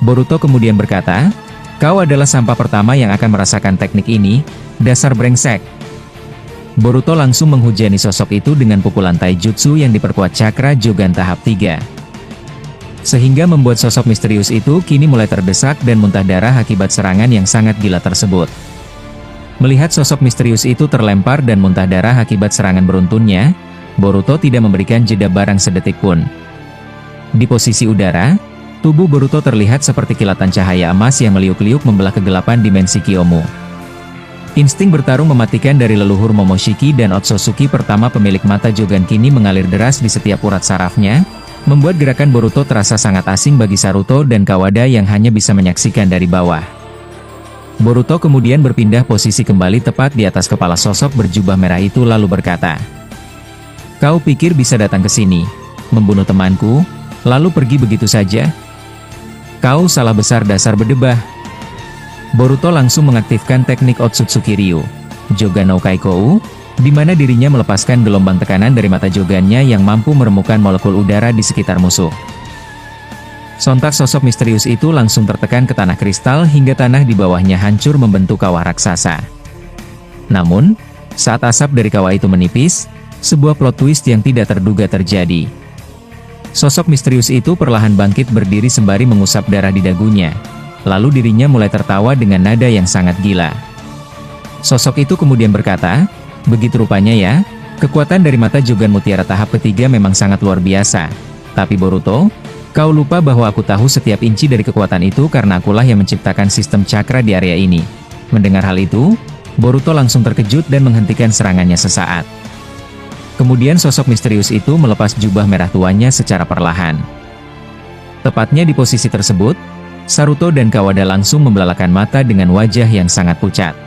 Boruto kemudian berkata, "Kau adalah sampah pertama yang akan merasakan teknik ini, dasar brengsek." Boruto langsung menghujani sosok itu dengan pukulan taijutsu yang diperkuat cakra Jogan tahap 3. Sehingga membuat sosok misterius itu kini mulai terdesak dan muntah darah akibat serangan yang sangat gila tersebut. Melihat sosok misterius itu terlempar dan muntah darah akibat serangan beruntunnya, Boruto tidak memberikan jeda barang sedetik pun. Di posisi udara, tubuh Boruto terlihat seperti kilatan cahaya emas yang meliuk-liuk membelah kegelapan dimensi Kiyomu. Insting bertarung mematikan dari leluhur Momoshiki dan Otsutsuki pertama pemilik mata Jogan kini mengalir deras di setiap urat sarafnya, membuat gerakan Boruto terasa sangat asing bagi Saruto dan Kawada yang hanya bisa menyaksikan dari bawah. Boruto kemudian berpindah posisi kembali tepat di atas kepala sosok berjubah merah itu lalu berkata, "Kau pikir bisa datang ke sini, membunuh temanku, lalu pergi begitu saja? Kau salah besar dasar berdebah." Boruto langsung mengaktifkan teknik Otsutsuki Ryu, Jogan no Kaikou, di mana dirinya melepaskan gelombang tekanan dari mata Jogannya yang mampu meremukkan molekul udara di sekitar musuh. Sontak sosok misterius itu langsung tertekan ke tanah kristal hingga tanah di bawahnya hancur membentuk kawah raksasa. Namun, saat asap dari kawah itu menipis, sebuah plot twist yang tidak terduga terjadi. Sosok misterius itu perlahan bangkit berdiri sembari mengusap darah di dagunya. Lalu dirinya mulai tertawa dengan nada yang sangat gila. Sosok itu kemudian berkata, "Begitu rupanya ya, kekuatan dari mata Jogan Mutiara tahap ketiga memang sangat luar biasa. Tapi Boruto, kau lupa bahwa aku tahu setiap inci dari kekuatan itu karena akulah yang menciptakan sistem cakra di area ini." Mendengar hal itu, Boruto langsung terkejut dan menghentikan serangannya sesaat. Kemudian sosok misterius itu melepas jubah merah tuanya secara perlahan. Tepatnya di posisi tersebut, Saruto dan Kawada langsung membelalakan mata dengan wajah yang sangat pucat.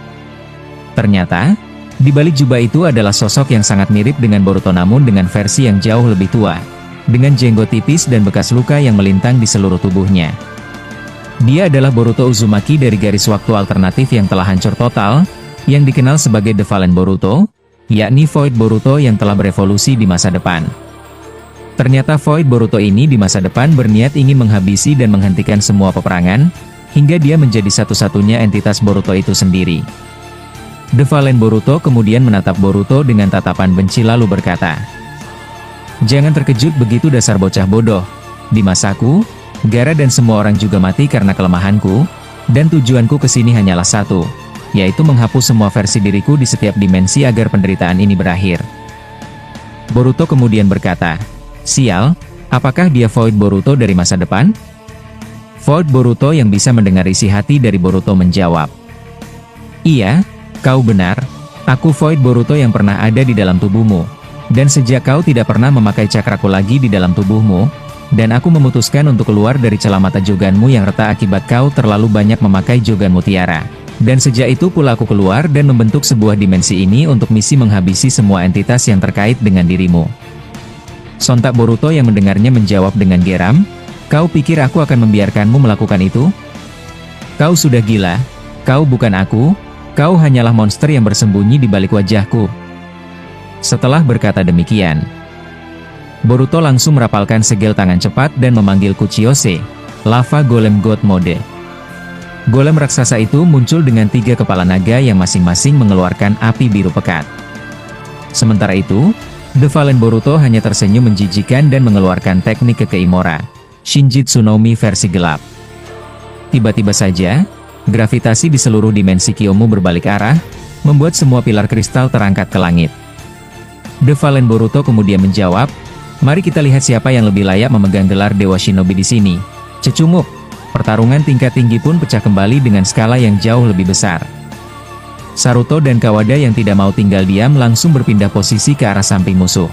Ternyata, di balik jubah itu adalah sosok yang sangat mirip dengan Boruto namun dengan versi yang jauh lebih tua, dengan jenggot tipis dan bekas luka yang melintang di seluruh tubuhnya. Dia adalah Boruto Uzumaki dari garis waktu alternatif yang telah hancur total, yang dikenal sebagai The Fallen Boruto, yakni Void Boruto yang telah berevolusi di masa depan. Ternyata Void Boruto ini di masa depan berniat ingin menghabisi dan menghentikan semua peperangan, hingga dia menjadi satu-satunya entitas Boruto itu sendiri. The Fallen Boruto kemudian menatap Boruto dengan tatapan benci lalu berkata, "Jangan terkejut begitu dasar bocah bodoh. Di masaku, Gaara dan semua orang juga mati karena kelemahanku, dan tujuanku kesini hanyalah satu, yaitu menghapus semua versi diriku di setiap dimensi agar penderitaan ini berakhir." Boruto kemudian berkata, "Sial, apakah dia Void Boruto dari masa depan?" Void Boruto yang bisa mendengar isi hati dari Boruto menjawab, "Iya, kau benar, aku Void Boruto yang pernah ada di dalam tubuhmu, dan sejak kau tidak pernah memakai cakraku lagi di dalam tubuhmu, dan aku memutuskan untuk keluar dari celah mata Joganmu yang retak akibat kau terlalu banyak memakai Jogan Mutiara. Dan sejak itu pula aku keluar dan membentuk sebuah dimensi ini untuk misi menghabisi semua entitas yang terkait dengan dirimu." Sontak Boruto yang mendengarnya menjawab dengan geram, "Kau pikir aku akan membiarkanmu melakukan itu? Kau sudah gila, kau bukan aku, kau hanyalah monster yang bersembunyi di balik wajahku." Setelah berkata demikian, Boruto langsung merapalkan segel tangan cepat dan memanggil Kuchiyose, Lava Golem God Mode. Golem raksasa itu muncul dengan 3 kepala naga yang masing-masing mengeluarkan api biru pekat. Sementara itu, The Fallen Boruto hanya tersenyum menjijikan dan mengeluarkan teknik Kekeimora, Shinjitsu no Mi versi gelap. Tiba-tiba saja, gravitasi di seluruh dimensi Kiyomu berbalik arah, membuat semua pilar kristal terangkat ke langit. The Fallen Boruto kemudian menjawab, "Mari kita lihat siapa yang lebih layak memegang gelar Dewa Shinobi di sini." Cecunguk, pertarungan tingkat tinggi pun pecah kembali dengan skala yang jauh lebih besar. Saruto dan Kawada yang tidak mau tinggal diam langsung berpindah posisi ke arah samping musuh.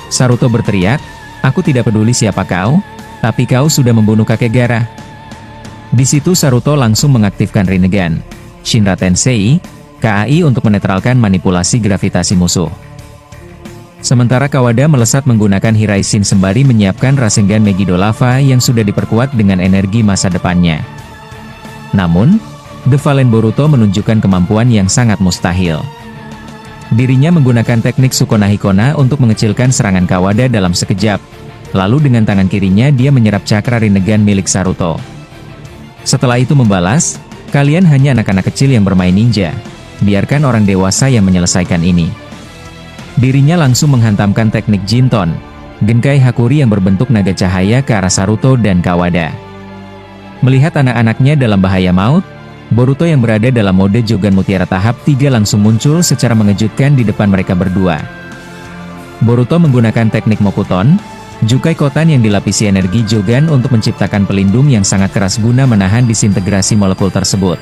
Saruto berteriak, "Aku tidak peduli siapa kau, tapi kau sudah membunuh kakek Gaara." Di situ Saruto langsung mengaktifkan Rinnegan, Shinra Tensei, KAI untuk menetralkan manipulasi gravitasi musuh. Sementara Kawada melesat menggunakan Hiraishin sembari menyiapkan Rasengan Megiddo Lava yang sudah diperkuat dengan energi masa depannya. Namun, The Fallen Boruto menunjukkan kemampuan yang sangat mustahil. Dirinya menggunakan teknik Sukona Hikona untuk mengecilkan serangan Kawada dalam sekejap. Lalu dengan tangan kirinya dia menyerap cakra Rinnegan milik Saruto. Setelah itu membalas, kalian hanya anak-anak kecil yang bermain ninja. Biarkan orang dewasa yang menyelesaikan ini. Dirinya langsung menghantamkan teknik Jinton, Genkai Hakuri yang berbentuk naga cahaya ke arah Saruto dan Kawada. Melihat anak-anaknya dalam bahaya maut, Boruto yang berada dalam mode Jogan Mutiara tahap 3 langsung muncul secara mengejutkan di depan mereka berdua. Boruto menggunakan teknik Mokuton, Jukai Kotan yang dilapisi energi Jogan untuk menciptakan pelindung yang sangat keras guna menahan disintegrasi molekul tersebut.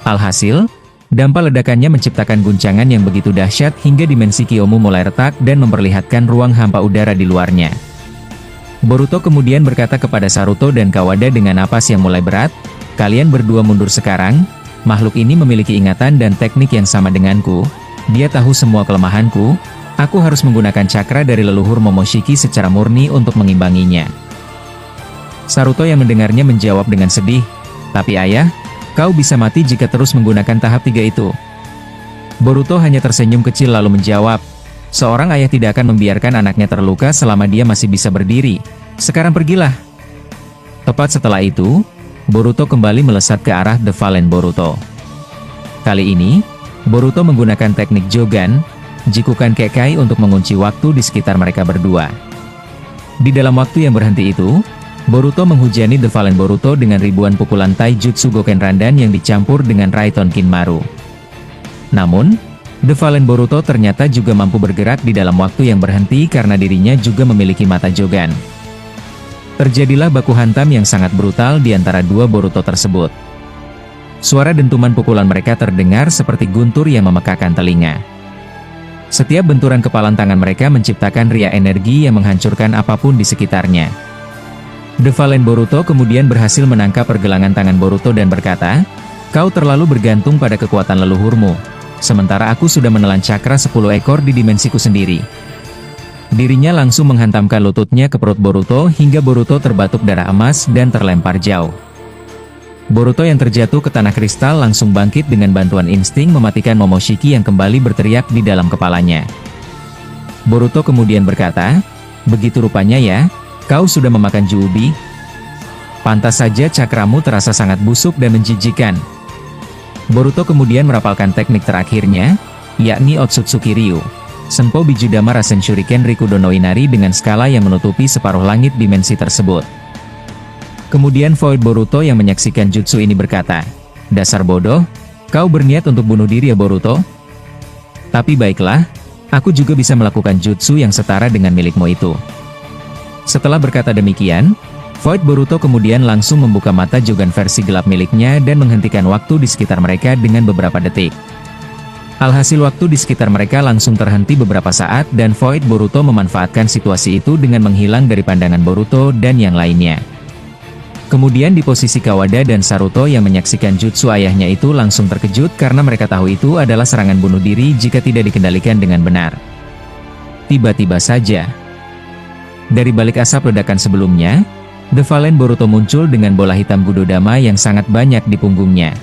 Alhasil, dampak ledakannya menciptakan guncangan yang begitu dahsyat hingga dimensi Kiyomu mulai retak dan memperlihatkan ruang hampa udara di luarnya. Boruto kemudian berkata kepada Saruto dan Kawada dengan napas yang mulai berat, "Kalian berdua mundur sekarang, makhluk ini memiliki ingatan dan teknik yang sama denganku, dia tahu semua kelemahanku, aku harus menggunakan cakra dari leluhur Momoshiki secara murni untuk mengimbanginya." Saruto yang mendengarnya menjawab dengan sedih, "Tapi ayah, kau bisa mati jika terus menggunakan tahap 3 itu." Boruto hanya tersenyum kecil lalu menjawab, "Seorang ayah tidak akan membiarkan anaknya terluka selama dia masih bisa berdiri. Sekarang pergilah." Tepat setelah itu, Boruto kembali melesat ke arah The Fallen Boruto. Kali ini, Boruto menggunakan teknik Jogan, Jikukan Kekai untuk mengunci waktu di sekitar mereka berdua. Di dalam waktu yang berhenti itu, Boruto menghujani The Fallen Boruto dengan ribuan pukulan Taijutsu Goken Randan yang dicampur dengan Raiton Kinmaru. Namun, The Fallen Boruto ternyata juga mampu bergerak di dalam waktu yang berhenti karena dirinya juga memiliki mata Jogan. Terjadilah baku hantam yang sangat brutal di antara dua Boruto tersebut. Suara dentuman pukulan mereka terdengar seperti guntur yang memekakan telinga. Setiap benturan kepalan tangan mereka menciptakan ria energi yang menghancurkan apapun di sekitarnya. The Fallen Boruto kemudian berhasil menangkap pergelangan tangan Boruto dan berkata, "Kau terlalu bergantung pada kekuatan leluhurmu. Sementara aku sudah menelan cakra 10 ekor di dimensiku sendiri." Dirinya langsung menghantamkan lututnya ke perut Boruto hingga Boruto terbatuk darah emas dan terlempar jauh. Boruto yang terjatuh ke tanah kristal langsung bangkit dengan bantuan insting mematikan Momoshiki yang kembali berteriak di dalam kepalanya. Boruto kemudian berkata, "Begitu rupanya ya, kau sudah memakan Juubi? Pantas saja cakramu terasa sangat busuk dan menjijikan." Boruto kemudian merapalkan teknik terakhirnya, yakni Otsutsuki Ryu, Senpo Bijudama Rasen Shuriken Rikudo no Inari dengan skala yang menutupi separuh langit dimensi tersebut. Kemudian Void Boruto yang menyaksikan jutsu ini berkata, "Dasar bodoh, kau berniat untuk bunuh diri ya Boruto? Tapi baiklah, aku juga bisa melakukan jutsu yang setara dengan milikmu itu." Setelah berkata demikian, Void Boruto kemudian langsung membuka mata Jogan versi gelap miliknya dan menghentikan waktu di sekitar mereka dengan beberapa detik. Alhasil waktu di sekitar mereka langsung terhenti beberapa saat dan Void Boruto memanfaatkan situasi itu dengan menghilang dari pandangan Boruto dan yang lainnya. Kemudian di posisi Kawada dan Saruto yang menyaksikan jutsu ayahnya itu langsung terkejut karena mereka tahu itu adalah serangan bunuh diri jika tidak dikendalikan dengan benar. Tiba-tiba saja, dari balik asap ledakan sebelumnya, The Fallen Boruto muncul dengan bola hitam Gudodama yang sangat banyak di punggungnya.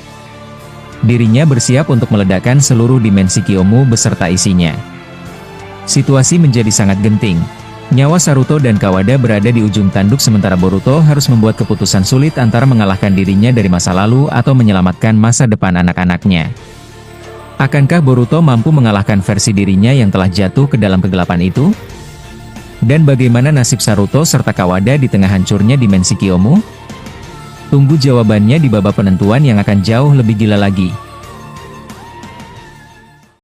Dirinya bersiap untuk meledakkan seluruh dimensi Kiyomu beserta isinya. Situasi menjadi sangat genting. Nyawa Saruto dan Kawada berada di ujung tanduk sementara Boruto harus membuat keputusan sulit antara mengalahkan dirinya dari masa lalu atau menyelamatkan masa depan anak-anaknya. Akankah Boruto mampu mengalahkan versi dirinya yang telah jatuh ke dalam kegelapan itu? Dan bagaimana nasib Saruto serta Kawada di tengah hancurnya dimensi Kiyomu? Tunggu jawabannya di babak penentuan yang akan jauh lebih gila lagi.